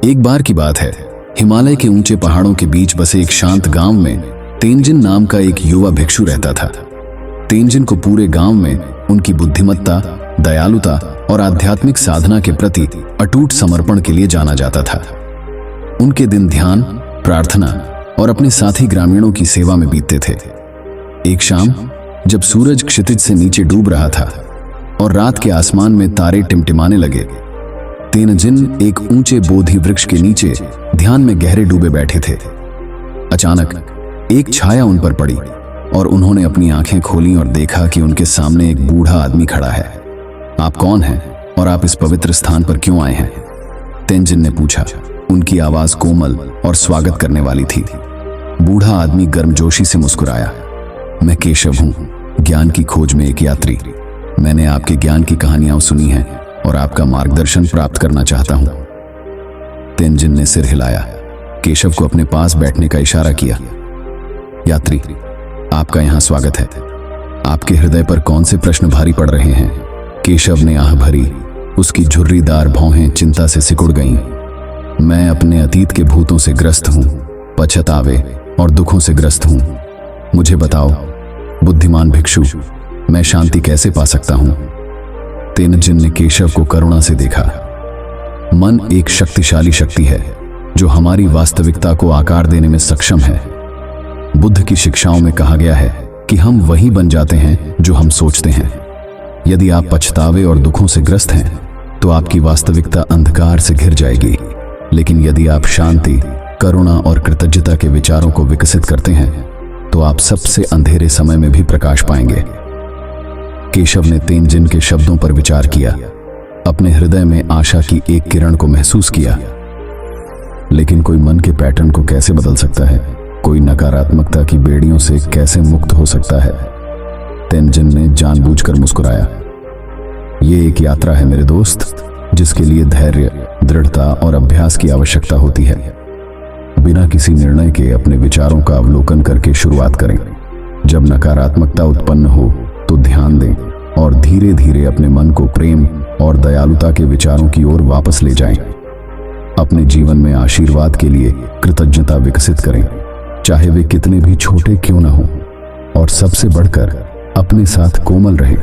एक बार की बात है, हिमालय के ऊंचे पहाड़ों के बीच बसे एक शांत गांव में तेंजिन नाम का एक युवा भिक्षु रहता था। तेंजिन को पूरे गांव में उनकी बुद्धिमत्ता, दयालुता और आध्यात्मिक साधना के प्रति अटूट समर्पण के लिए जाना जाता था। उनके दिन ध्यान, प्रार्थना और अपने साथी ग्रामीणों की सेवा में बीतते थे। एक शाम जब सूरज क्षितिज से नीचे डूब रहा था और रात के आसमान में तारे टिमटिमाने लगे, तेंजिन एक ऊंचे बोधि वृक्ष के नीचे ध्यान में गहरे डूबे बैठे थे। अचानक एक छाया उन पर पड़ी और उन्होंने अपनी आंखें खोलीं और देखा कि उनके सामने एक बूढ़ा आदमी खड़ा है। आप कौन हैं और आप इस पवित्र स्थान पर क्यों आए हैं? तेंजिन ने पूछा। उनकी आवाज कोमल और स्वागत करने वाली थी। बूढ़ा आदमी गर्मजोशी से मुस्कुराया। मैं केशव हूं, ज्ञान की खोज में एक यात्री। मैंने आपके ज्ञान की कहानियां सुनी हैं और आपका मार्गदर्शन प्राप्त करना चाहता हूं। तेंजिन ने सिर हिलाया, केशव को अपने पास बैठने का इशारा किया। यात्री, आपका यहां स्वागत है। आपके हृदय पर कौन से प्रश्न भारी पड़ रहे हैं? केशव ने आह भरी। उसकी झुर्रीदार भौहें चिंता से सिकुड़ गईं। मैं अपने अतीत के भूतों से ग्रस्त हूं, पछतावे और दुखों से ग्रस्त हूं। मुझे बताओ बुद्धिमान भिक्षु, मैं शांति कैसे पा सकता हूं? तेंजिन ने केशव को करुणा से देखा। मन एक शक्तिशाली शक्ति है जो हमारी वास्तविकता को आकार देने में सक्षम है। बुद्ध की शिक्षाओं में कहा गया है कि हम वही बन जाते हैं जो हम सोचते हैं। यदि आप पछतावे और दुखों से ग्रस्त हैं तो आपकी वास्तविकता अंधकार से घिर जाएगी, लेकिन यदि आप शांति, करुणा और कृतज्ञता के विचारों को विकसित करते हैं तो आप सबसे अंधेरे समय में भी प्रकाश पाएंगे। केशव ने तेंजिन के शब्दों पर विचार किया, अपने हृदय में आशा की एक किरण को महसूस किया। लेकिन कोई मन के पैटर्न को कैसे बदल सकता है? कोई नकारात्मकता की बेड़ियों से कैसे मुक्त हो सकता है? तेंजिन ने जानबूझकर मुस्कुराया। ये एक यात्रा है मेरे दोस्त, जिसके लिए धैर्य, दृढ़ता और अभ्यास की आवश्यकता होती है। बिना किसी निर्णय के अपने विचारों का अवलोकन करके शुरुआत करें। जब नकारात्मकता उत्पन्न हो तो ध्यान दें और धीरे धीरे अपने मन को प्रेम और दयालुता के विचारों की ओर वापस ले जाएं। अपने जीवन में आशीर्वाद के लिए कृतज्ञता विकसित करें, चाहे वे कितने भी छोटे क्यों न हों, और सबसे बढ़कर अपने साथ कोमल रहें।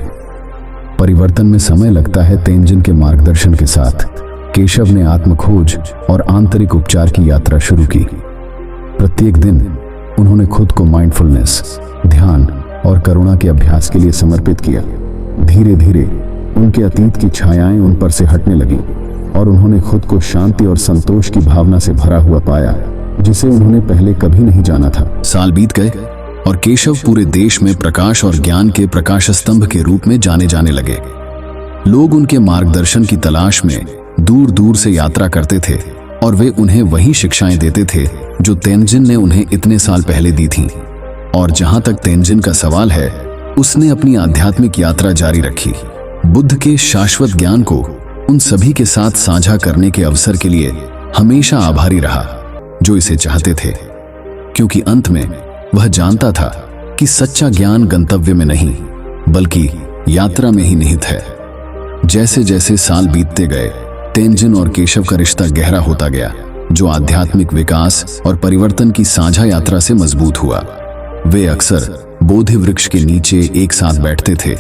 परिवर्तन में समय लगता है। तेंजिन के मार्गदर्शन के साथ केशव ने आत्मखोज और आंतरिक उपचार की यात्रा शुरू की। प्रत्येक दिन उन्होंने खुद को माइंडफुलनेस, ध्यान और करुणा के अभ्यास के लिए समर्पित किया। धीरे धीरे उनके अतीत की छायाएं उन पर से हटने लगीं और उन्होंने खुद को शांति और संतोष की भावना से भरा हुआ पाया, जिसे उन्होंने पहले कभी नहीं जाना था। साल बीत गए और केशव पूरे देश में प्रकाश और ज्ञान के प्रकाश स्तंभ के रूप में जाने जाने लगे। लोग उनके मार्गदर्शन की तलाश में दूर दूर से यात्रा करते थे और वे उन्हें वही शिक्षाएं देते थे जो तेंजिन ने उन्हें इतने साल पहले दी थीं। और जहां तक तेंजिन का सवाल है, उसने अपनी आध्यात्मिक यात्रा जारी रखी। बुद्ध के शाश्वत ज्ञान को उन सभी के साथ साझा करने के अवसर के लिए हमेशा आभारी रहा जो इसे चाहते थे, क्योंकि अंत में वह जानता था कि सच्चा ज्ञान गंतव्य में नहीं बल्कि यात्रा में ही निहित है। जैसे जैसे साल बीतते गए, तेंजिन और केशव का रिश्ता गहरा होता गया, जो आध्यात्मिक विकास और परिवर्तन की साझा यात्रा से मजबूत हुआ। वे अक्सर बोधि वृक्ष के नीचे एक साथ बैठते थे,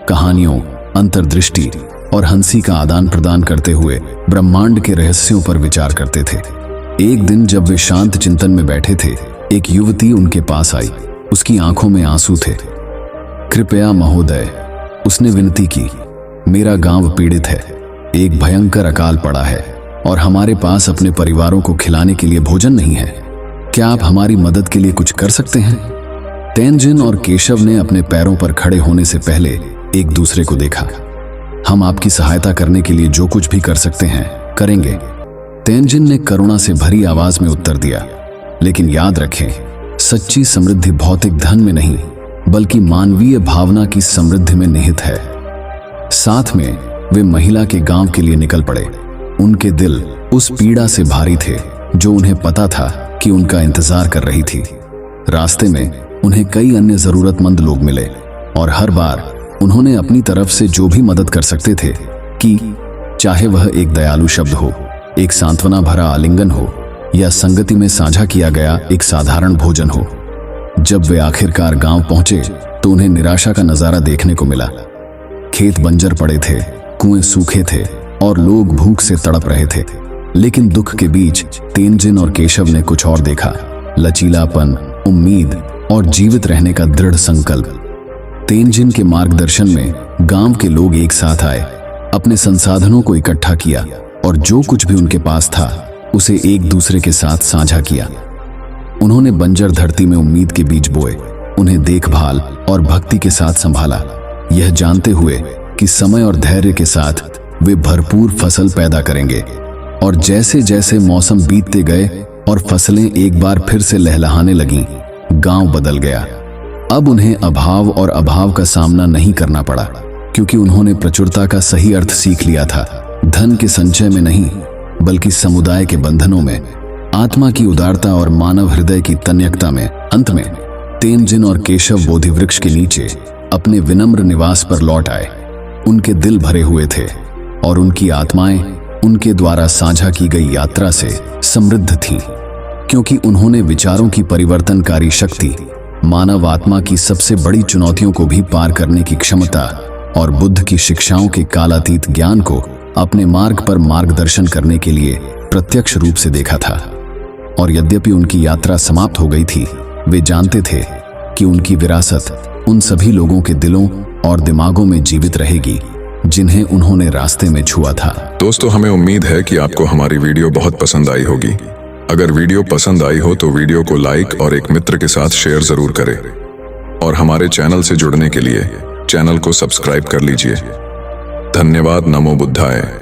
कहानियों, अंतर्दृष्टि और हंसी का आदान प्रदान करते हुए ब्रह्मांड के रहस्यों पर विचार करते थे। एक दिन जब वे शांत चिंतन में बैठे थे, एक युवती उनके पास आई। उसकी आंखों में आंसू थे। कृपया महोदय, उसने विनती की, मेरा गांव पीड़ित है। एक भयंकर अकाल पड़ा है और हमारे पास अपने परिवारों को खिलाने के लिए भोजन नहीं है। क्या आप हमारी मदद के लिए कुछ कर सकते हैं? तेंजिन और केशव ने अपने पैरों पर खड़े होने से पहले एक दूसरे को देखा। हम आपकी सहायता करने के लिए जो कुछ भी कर सकते हैं करेंगे, तेंजिन ने करुणा से भरी आवाज में उत्तर दिया। लेकिन याद रखें, सच्ची समृद्धि भौतिक धन में नहीं बल्कि मानवीय भावना की समृद्धि में निहित है। साथ में वे महिला के गांव के लिए निकल पड़े। उनके दिल उस पीड़ा से भारी थे जो उन्हें पता था कि उनका इंतजार कर रही थी। रास्ते में उन्हें कई अन्य जरूरतमंद लोग मिले और हर बार उन्होंने अपनी तरफ से जो भी मदद कर सकते थे की, चाहे वह एक दयालु शब्द हो, एक सांत्वना भरा आलिंगन हो या संगति में साझा किया गया एक साधारण भोजन हो। जब वे आखिरकार गांव पहुंचे तो उन्हें निराशा का नजारा देखने को मिला। खेत बंजर पड़े थे, कुएं सूखे थे और लोग भूख से तड़प रहे थे। लेकिन दुख के बीच तेनजिन और केशव ने कुछ और देखा, लचीलापन, उम्मीद और जीवित रहने का दृढ़ संकल्प। तेनजिन के मार्गदर्शन में गांव के लोग एक साथ आए, अपने संसाधनों को इकट्ठा किया और जो कुछ भी उनके पास था उसे एक दूसरे के साथ साझा किया। उन्होंने बंजर धरती में उम्मीद के बीज बोए, उन्हें देखभाल और भक्ति के साथ संभाला, यह जानते हुए कि समय और धैर्य के साथ वे भरपूर फसल पैदा करेंगे। और जैसे जैसे मौसम बीतते गए और फसलें एक बार फिर से लहलहाने लगीं, गांव बदल गया। अब उन्हें अभाव का सामना नहीं करना पड़ा, क्योंकि उन्होंने प्रचुरता का सही अर्थ सीख लिया था। धन के संचय में नहीं, बल्कि समुदाय के बंधनों में, आत्मा की उदारता और मानव हृदय की तन्यकता में। अंत में तेनजिन और केशव बोधि वृक्ष के नीचे अपने विनम्र निवास पर लौट आए। उनके दिल भरे हुए थे और उनकी आत्माएं उनके द्वारा साझा की गई यात्रा से समृद्ध थीं, क्योंकि उन्होंने विचारों की परिवर्तनकारी शक्ति, मानव आत्मा की सबसे बड़ी चुनौतियों को भी पार करने की क्षमता और बुद्ध की शिक्षाओं के कालातीत ज्ञान को अपने मार्ग पर मार्गदर्शन करने के लिए प्रत्यक्ष रूप से देखा था। और यद्यपि उनकी यात्रा समाप्त हो गई थी, वे जानते थे कि उनकी विरासत उन सभी लोगों के दिलों और दिमागों में जीवित रहेगी जिन्हें उन्होंने रास्ते में छुआ था। दोस्तों, हमें उम्मीद है कि आपको हमारी वीडियो बहुत पसंद आई होगी। अगर वीडियो पसंद आई हो तो वीडियो को लाइक और एक मित्र के साथ शेयर जरूर करें और हमारे चैनल से जुड़ने के लिए चैनल को सब्सक्राइब कर लीजिए। धन्यवाद। नमो बुद्धाय।